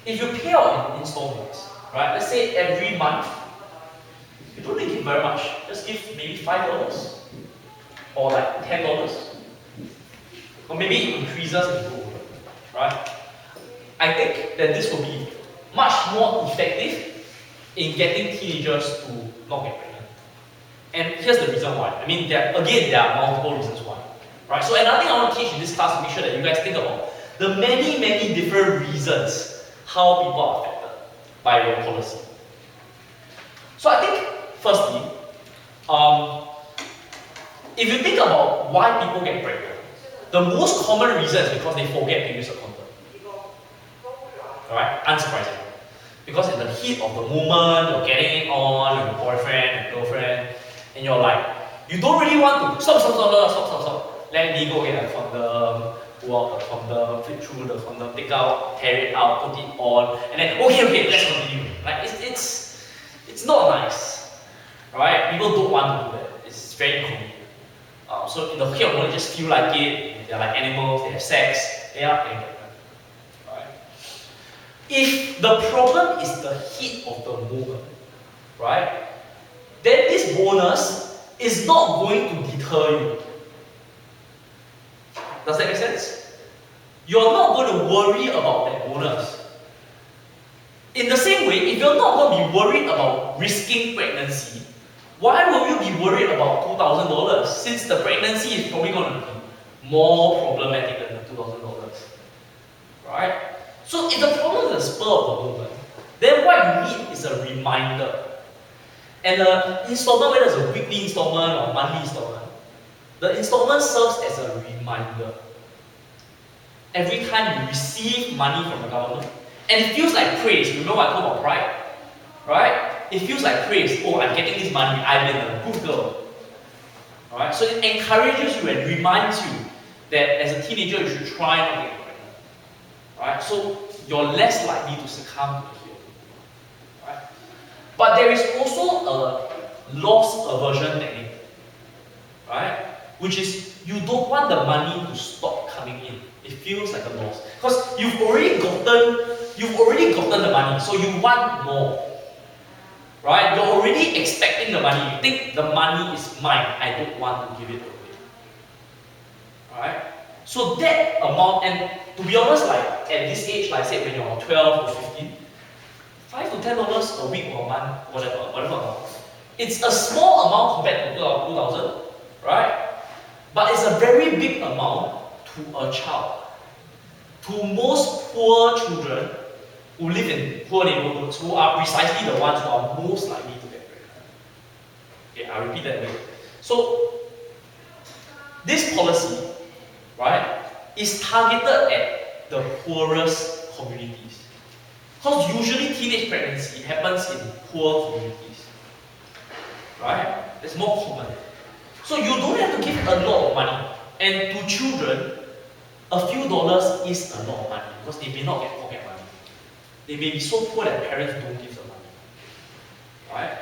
if you pay out in installments, right? Let's say every month, you don't really give very much. Just give maybe $5 or $10. Or maybe it increases as you go older, right? I think that this will be much more effective in getting teenagers to not get pregnant. And here's the reason why. There are multiple reasons why. Right? So another thing I want to teach in this class to make sure that you guys think about the many, many different reasons how people are affected by your policy. So I think, firstly, If you think about why people get pregnant, the most common reason is because they forget to use a condom. Alright? Unsurprising. Because in the heat of the moment, you're getting it on with your boyfriend and girlfriend, and you're like, you don't really want to stop. Let me go get a condom, pull out the condom, flip through the condom, take out, tear it out, put it on, and then okay, let's continue. Like it's not nice. Right? People don't want to do that. It's very inconvenient. So in the heat of the moment, you just feel like it. They're like animals, they have sex, they are getting pregnant. Right? If the problem is the heat of the moment, right, then this bonus is not going to deter you. Does that make sense? You're not going to worry about that bonus. In the same way, if you're not going to be worried about risking pregnancy, why will you be worried about $2,000 since the pregnancy is probably going to be more problematic than the $2,000? Right? So if the problem is the spur of the moment, then what you need is a reminder. And an installment, whether it's a weekly installment or monthly installment, the installment serves as a reminder. Every time you receive money from the government, and it feels like praise. Remember what I told about pride? Right? It feels like praise. Oh, I'm getting this money, I've been a good girl. Alright? So it encourages you and reminds you that as a teenager you should try not to get pregnant. Right? So you're less likely to succumb to the heat. Right? But there is also a loss aversion technique. Right? Which is you don't want the money to stop coming in. It feels like a loss. Because you've already gotten the money, so you want more. Right? You're already expecting the money. You think the money is mine. I don't want to give it away. Right? So that amount, and to be honest, like at this age, like I said, when you're 12 to 15, $5 to $10 a week or a month, whatever. It's a small amount compared to 2,000, right? But it's a very big amount to a child. To most poor children who live in poor neighborhoods, who are precisely the ones who are most likely to get pregnant. Okay, I'll repeat that again. So, this policy, right, is targeted at the poorest communities. Because usually teenage pregnancy happens in poor communities. Right? It's more common. So you don't have to give a lot of money. And to children, a few dollars is a lot of money because they may not get pocket money. They may be so poor that parents don't give them money. Right?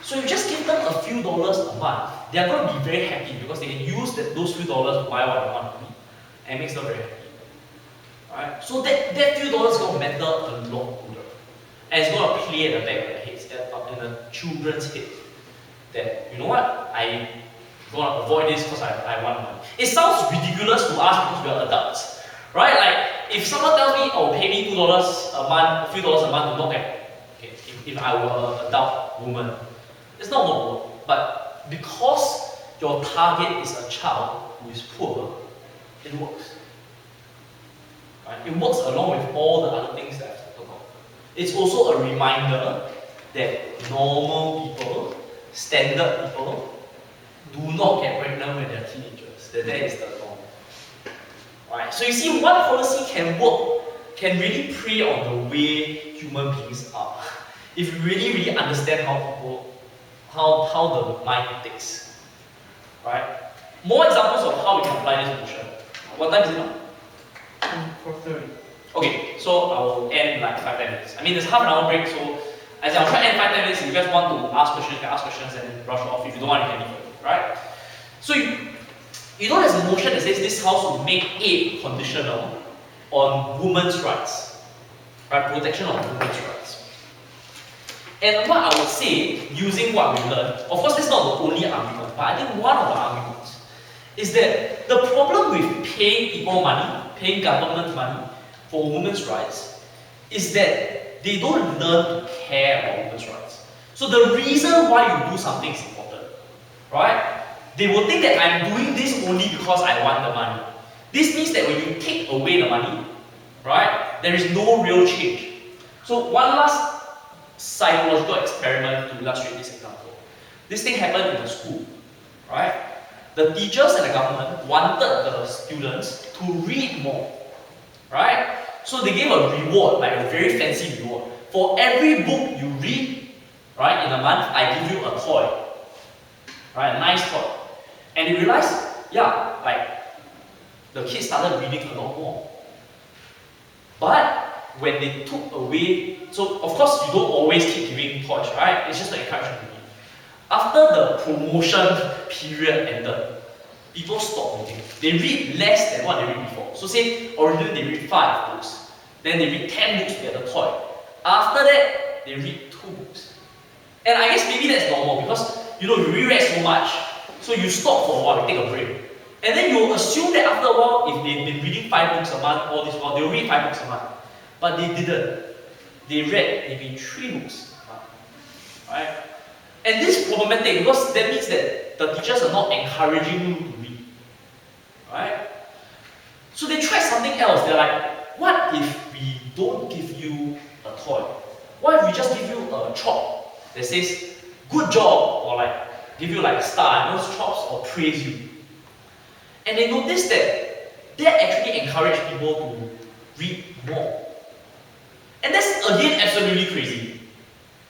So you just give them a few dollars a month, they are going to be very happy because they can use those few dollars to buy what they want to eat. And it makes them very happy. Right? So that few dollars is going to matter a lot to them. And it's going to play at the back of their heads, in the children's head. That, you know what, I'm going to avoid this because I want money. It sounds ridiculous to us because we are adults. Right? Like, if someone tells me, oh, pay me $2 a month, a few dollars a month to not get, okay, if I were an adult woman, it's not going to work. But because your target is a child who is poor, it works. Right? It works along with all the other things that I've talked about. It's also a reminder that normal people, standard people, do not get pregnant when they're teenagers. That is the norm. Right? So you see, one policy can work, can really prey on the way human beings are. If you really understand how the mind thinks. Right? More examples of how we can apply this motion. What time is it now? 4:30. Okay, so I will end like 5-10 minutes. I mean, there's half an hour break, so as I'll try and end 5-10 minutes. If you guys want to ask questions, you can ask questions and then brush off. If you don't want, you can leave it, right? So you know there's a motion that says this house will make aid conditional on women's rights, right? Protection of women's rights. And what I would say, using what we learned, of course, this is not the only argument, but I think one of the arguments is that the problem with paying people money, paying government money for women's rights, is that they don't learn to care about women's rights. So the reason why you do something is important, right? They will think that I'm doing this only because I want the money. This means that when you take away the money, right, there is no real change. So one last psychological experiment to illustrate this example. This thing happened in the school, right? The teachers and the government wanted the students to read more, right? So they gave a reward, like a very fancy reward. For every book you read, right, in a month, I give you a toy, right, a nice toy. And they realized, yeah, like, the kids started reading a lot more. But when they took away, so of course you don't always keep giving toys, right? It's just to encourage them to read. After the promotion period ended, people stopped reading. They read less than what they read before. So say originally they read 5 books, then they read 10 books to get the toy. After that, they read 2 books. And I guess maybe that's normal because you reread so much, so you stop for a while, you take a break. And then you assume that after a while, if they've been reading 5 books a month, all this while, they'll read 5 books a month. But they didn't. They read maybe 3 books a month. Right? And this is problematic because that means that the teachers are not encouraging you to read. Right? So they tried something else. They're like, what if we don't give you a toy? What if we just give you a chalk that says, good job, or like, give you like a star, and those chalks, or praise you? And they noticed that actually encouraged people to read more. And that's again absolutely crazy.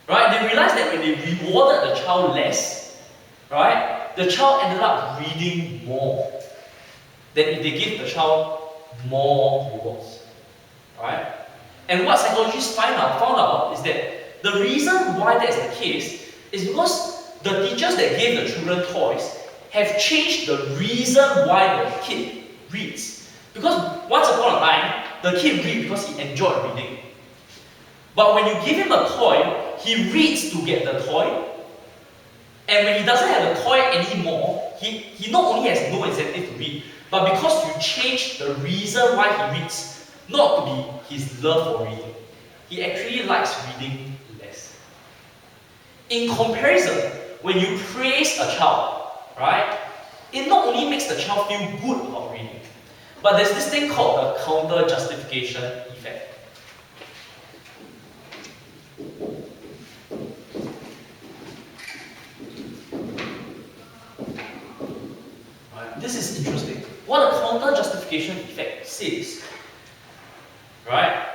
Right? They realized that when they rewarded the child less, right, the child ended up reading more than if they gave the child more rewards. Right? And what psychologists found out is that the reason why that is the case is because the teachers that gave the children toys have changed the reason why the kid reads. Because once upon a time, the kid read because he enjoyed reading. But when you give him a toy, he reads to get the toy. And when he doesn't have the toy anymore, he not only has no incentive to read, but because you change the reason why he reads, not to be his love for reading, he actually likes reading less. In comparison, when you praise a child, right, it not only makes the child feel good about reading, but there's this thing called the counter-justification effect. Right, this is interesting. What a counter-justification effect says, right,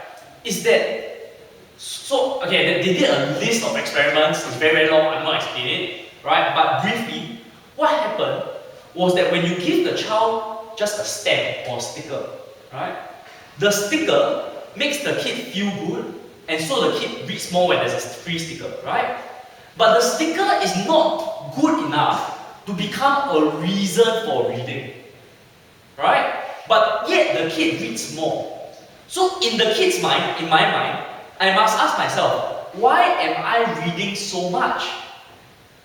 is that, so, okay, they did a list of experiments, it's very, very long, I'm not explaining it, right, but briefly, what happened was that when you give the child just a stamp or a sticker, right, the sticker makes the kid feel good, and so the kid reads more when there's a free sticker, right? But the sticker is not good enough to become a reason for reading, right? But yet the kid reads more. So in the kid's mind, in my mind, I must ask myself, why am I reading so much?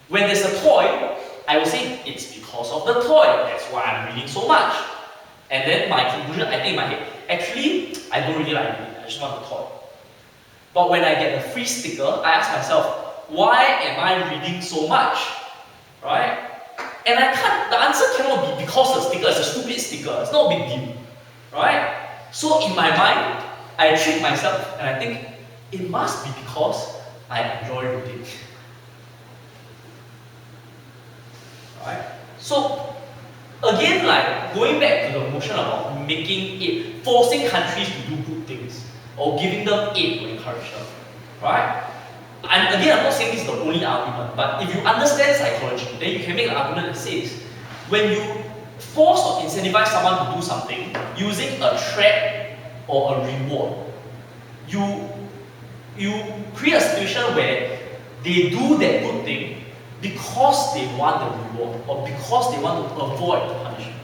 When there's a toy, I will say, it's because of the toy, that's why I'm reading so much. And then my conclusion, I think in my head, actually, I don't really like reading, I just want a toy. But when I get a free sticker, I ask myself, why am I reading so much? Right? And the answer cannot be because the sticker is a stupid sticker, it's not a big deal. Right? So in my mind, I trick myself and I think, it must be because I enjoy reading. Right? So, again, like, going back to the motion about making aid, forcing countries to do good things, or giving them aid to encourage them, right? And again, I'm not saying this is the only argument, but if you understand psychology, then you can make an argument that says, when you force or incentivize someone to do something using a threat or a reward, you create a situation where they do that good thing because they want the reward or because they want to avoid the punishment.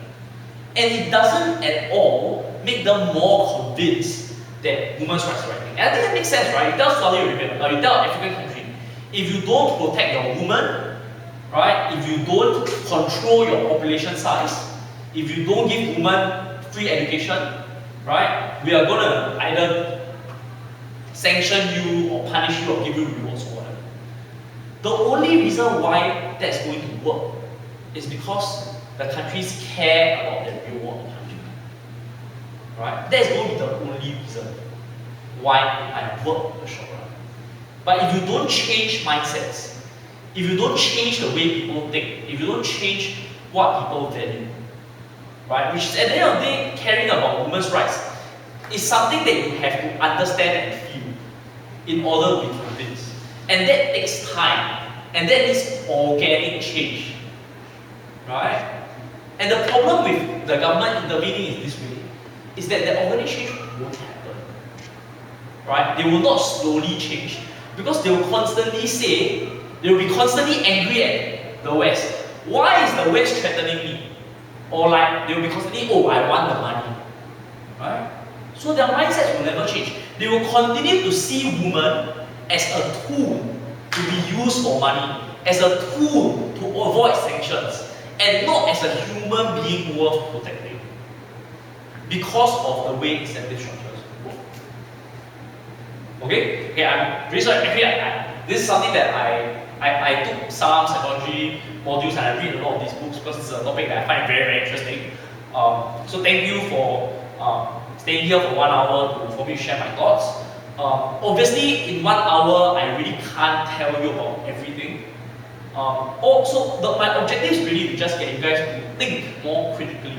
And it doesn't at all make them more convinced that women's rights are right thing. And I think that makes sense, right? You tell Saudi Arabia, you tell an African country, if you don't protect your woman, right? If you don't control your population size, if you don't give women free education, right? We are gonna either sanction you or punish you or give you rewards or whatever. The only reason why that's going to work is because the countries care about the reward of the country. Right? That's going to be the only reason why it might work in the short run. But if you don't change mindsets, if you don't change the way people think, if you don't change what people value, right? Which is at the end of the day, caring about women's rights is something that you have to understand and feel in order to be convinced. And that takes time. And that is organic change. Right? And the problem with the government intervening in this way is that the organic change won't happen. Right? They will not slowly change because they will constantly say, they will be constantly angry at the West. Why is the West threatening me? Or like, they will be constantly, oh, I want the money. Right? So their mindsets will never change. They will continue to see women as a tool to be used for money, as a tool to avoid sanctions, and not as a human being worth protecting. Because of the way incentive structures work. Okay? Okay, I'm really sorry. Actually, this is something that I took some psychology modules and I read a lot of these books because it's a topic that I find very, very interesting. So thank you for staying here for 1 hour for me to share my thoughts. Obviously, in 1 hour, I really can't tell you about everything. My objective is really to just get you guys to think more critically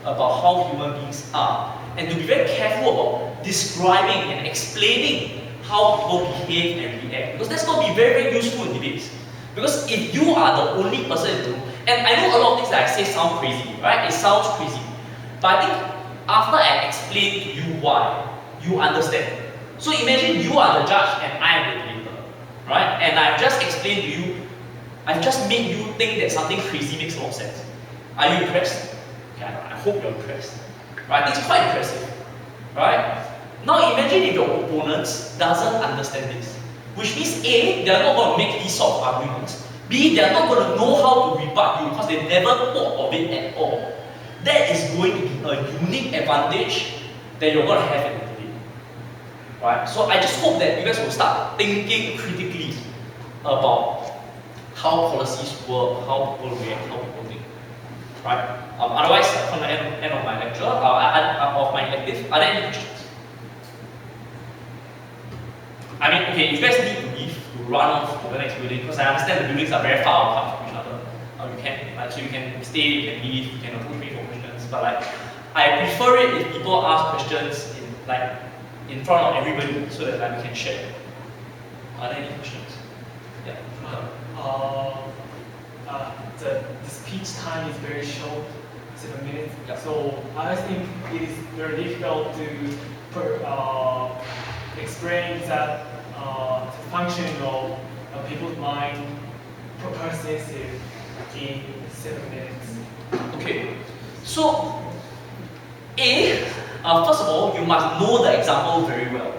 about how human beings are and to be very careful about describing and explaining how people behave and react, because that's going to be very, very useful in debates. Because if you are the only person in the room, and I know a lot of things that I say sound crazy, right? It sounds crazy. But I think after I explain to you why, you understand. So imagine you are the judge and I am the debater, right? And I've just explained to you, I've just made you think that something crazy makes a lot of sense. Are you impressed? Okay, I hope you're impressed. Right? It's quite impressive. Right? Now imagine if your opponents doesn't understand this. Which means A, they're not going to make these sort of arguments. B, they're not going to know how to rebut you because they never thought of it at all. That is going to be a unique advantage that you're going to have in the debate. Right? So I just hope that you guys will start thinking critically about how policies work, how people react, how people think. Right? Otherwise, from the end of my lecture, of my elective, are there any questions? I mean, okay, if you guys need to leave to run off to the next building, because I understand the buildings are very far apart from each other. You can, like, so you can stay, you can leave, you can approach me for questions. But like, I prefer it if people ask questions in front of everybody, so that like, we can share. Are there any questions? Yeah. The speech time is very short, 7 minutes. Yeah. So I think it is very difficult to explain that the function of people's mind pervasive in 7 minutes. Okay. So, first of all, you must know the example very well.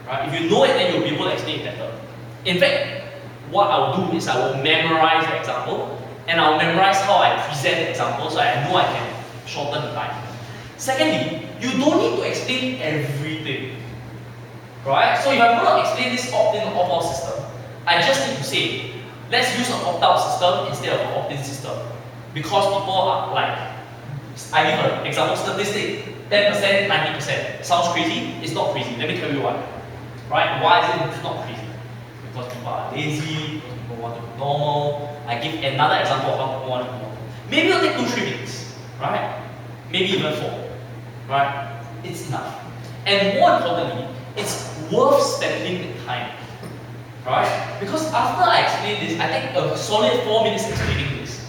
Right? If you know it, then you'll be able to explain it better. In fact, what I'll do is I will memorize the example, and I'll memorize how I present the example so I know I can shorten the time. Secondly, you don't need to explain everything. Right? So if I'm going to explain this opt-in opt-out system, I just need to say, let's use an opt-out system instead of an opt-in system. Because people are like, I give an example statistic, 10%, 90%. Sounds crazy? It's not crazy. Let me tell you why. Right? Why is it not crazy? Because people are lazy, because people want to be normal. I give another example of how people want to be normal. Maybe it'll take 2-3 minutes, right? Maybe even 4, right? It's enough. And more importantly, it's worth spending the time, right? Because after I explain this, I take a solid 4 minutes explaining this.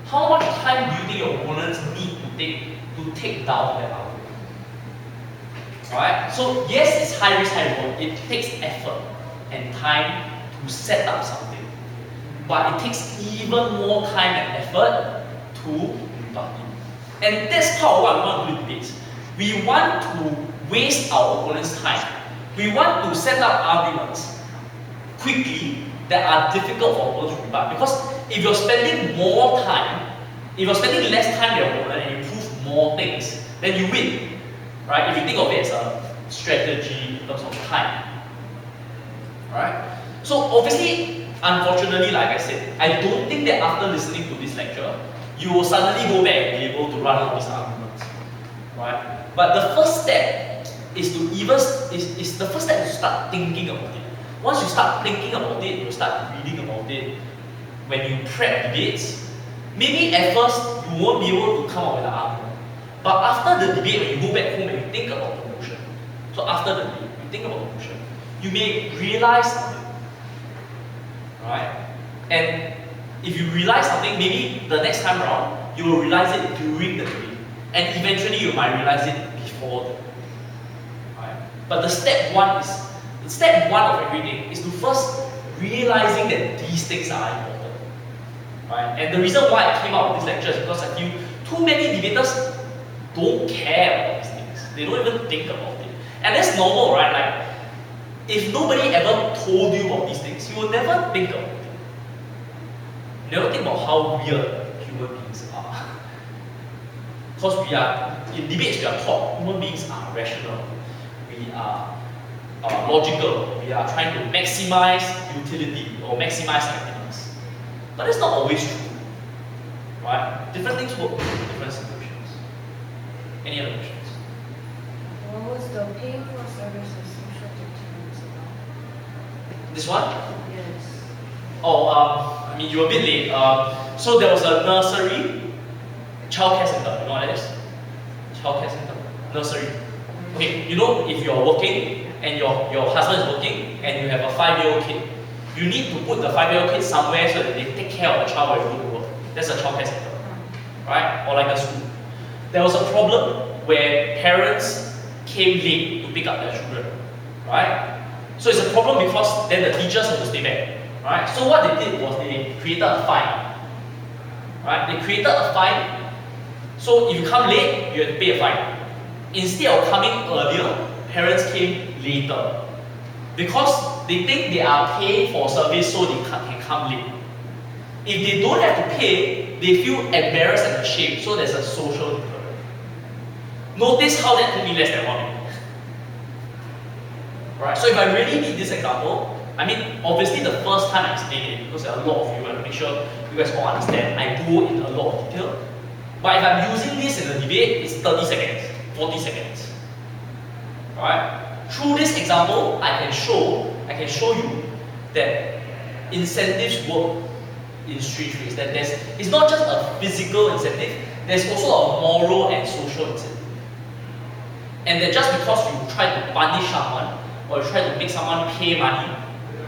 How much time do you think your opponents need to take down that argument? Right? So yes, it's high risk, high reward. It takes effort and time to set up something. But it takes even more time and effort to rebut it. And that's part of what we want to do in debates. We want to waste our opponent's time. We want to set up arguments quickly that are difficult for opponents to rebut. Because if you're spending more time, if you're spending less time with your opponent and you prove more things, then you win. Right? If you think of it as a strategy in terms of time. Right? So obviously, unfortunately, like I said, I don't think that after listening to this lecture, you will suddenly go back and be able to run all these arguments. Right? But the first step is to start thinking about it. once you start thinking about it, you start reading about it, when you prep debates, maybe at first you won't be able to come up with an argument. But after the debate, when you go back home and you think about the motion, so after the debate, you think about the motion, you may realize something. Right? And if you realize something, maybe the next time around, you will realize it during the debate. And eventually you might realize it before the debate. Right? But the step one of everything is to first realizing that these things are important. Right? And the reason why I came out with this lecture is because I feel too many debaters don't care about these things. They don't even think about it. And that's normal, right? Like, if nobody ever told you about these things, you will never think about it. You never think about how weird human beings are. Because in debates we are taught human beings are rational, we are logical, we are trying to maximize utility or maximize happiness. But it's not always true. Right? Different things work in different situations. Any other questions? What was the paying for service of social determinants about? This one? Yes. Oh, I mean, you were a bit late. So there was a nursery, childcare center. You know what that is? Childcare center, nursery. Okay, you know, if you're working and your husband is working and you have a 5-year-old kid, you need to put the 5-year-old kid somewhere so that they take care of the child while you go to work. That's a childcare center, right? Or like a school. There was a problem where parents came late to pick up their children, right? So it's a problem because then the teachers have to stay back, right? So what they did was they created a fine, right? They created a fine. So if you come late, you have to pay a fine. Instead of coming earlier, parents came later because they think they are paying for service so they can come late. If they don't have to pay, they feel embarrassed and ashamed. So there's a social deterrent. Notice how that took me less than 1 minute. Right? So if I really need this example, I mean, obviously the first time I explain it, because there are a lot of you, I want to make sure you guys all understand, I go in a lot of detail. But if I'm using this in a debate, it's 30 seconds, 40 seconds. Right? Through this example, I can show you that incentives work in strange ways. That it's not just a physical incentive, there's also a moral and social incentive. And that just because you try to punish someone, or you try to make someone pay money,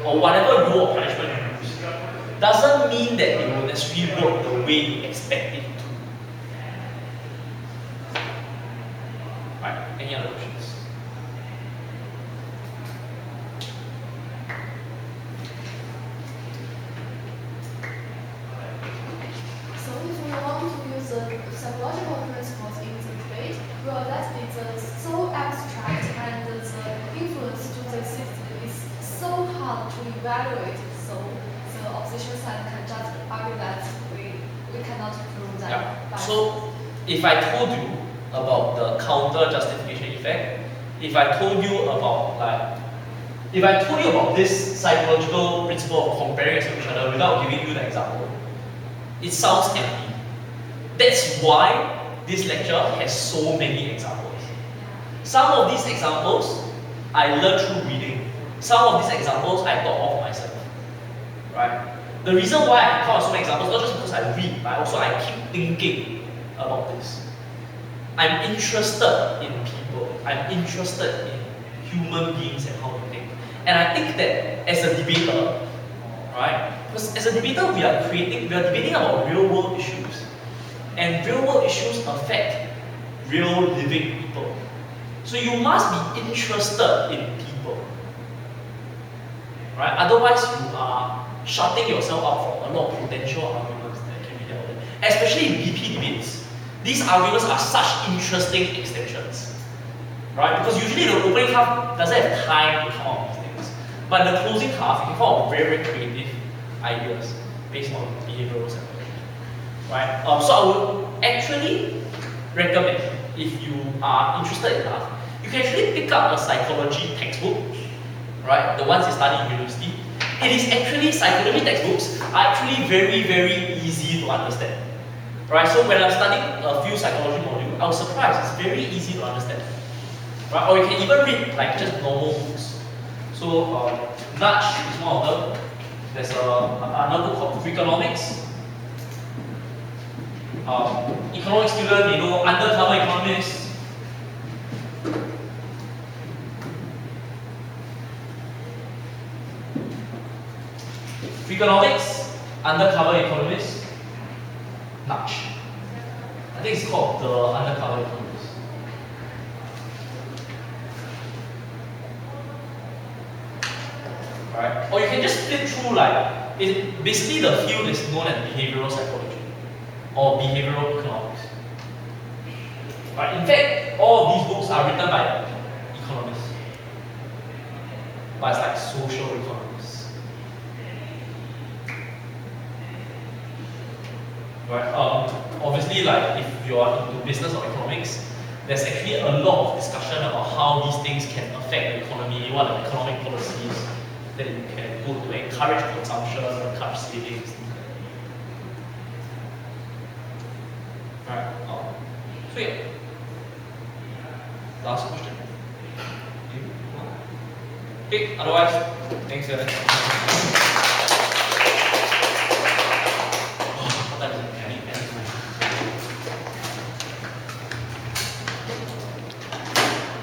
or whatever rule or punishment you use, doesn't mean that it will necessarily work the way you expect it to. Right, any other questions? So if we want to use the psychological principles in the debate, well, that is so abstract and the influence to the system is so hard to evaluate. So the opposition side can just argue that we cannot prove that. Yeah. by- So if I told you about the counter justification effect, if I told you about this psychological principle of comparing us to each other without giving you the example, it sounds empty. That's why this lecture has so many examples. Some of these examples I learned through reading. Some of these examples I thought of myself. Right? The reason why I come up with so many examples, not just because I read, but also I keep thinking about this. I'm interested in people. I'm interested in human beings and how they think. And I think that as a debater, right? Because as a debater, we are debating about real world issues. And real world issues affect real living people. So you must be interested in people. Right? Otherwise you are shutting yourself out from a lot of potential arguments that can be dealt with. Especially in BP debates. These arguments are such interesting extensions. Right? Because usually the opening half doesn't have time to come up with these things. But in the closing half, you can come up with very, very creative ideas based on behavioral psychology. Right? So I would actually recommend, if you are interested enough, you can actually pick up a psychology textbook, right? The ones you study in university. It is actually, psychology textbooks are actually very, very easy to understand. Right? So when I'm studying a few psychology modules, I was surprised, it's very easy to understand. Right? Or you can even read like just normal books. So nudge is one of them. There's another book called Freakonomics. Economics student, you know, undercover economists. Freakonomics, undercover economist, nudge. I think it's called the undercover economist. Right? Or you can just flip through like, basically the field is known as behavioral psychology or behavioral economics. Right? In fact, all of these books are written by economists. But it's like social economists. Right? Obviously, like if you are into business or economics, there's actually a lot of discussion about how these things can affect the economy, what are the economic policies that you can go to encourage consumption, encourage savings. Right? So yeah. Last question. Okay, otherwise, thanks guys.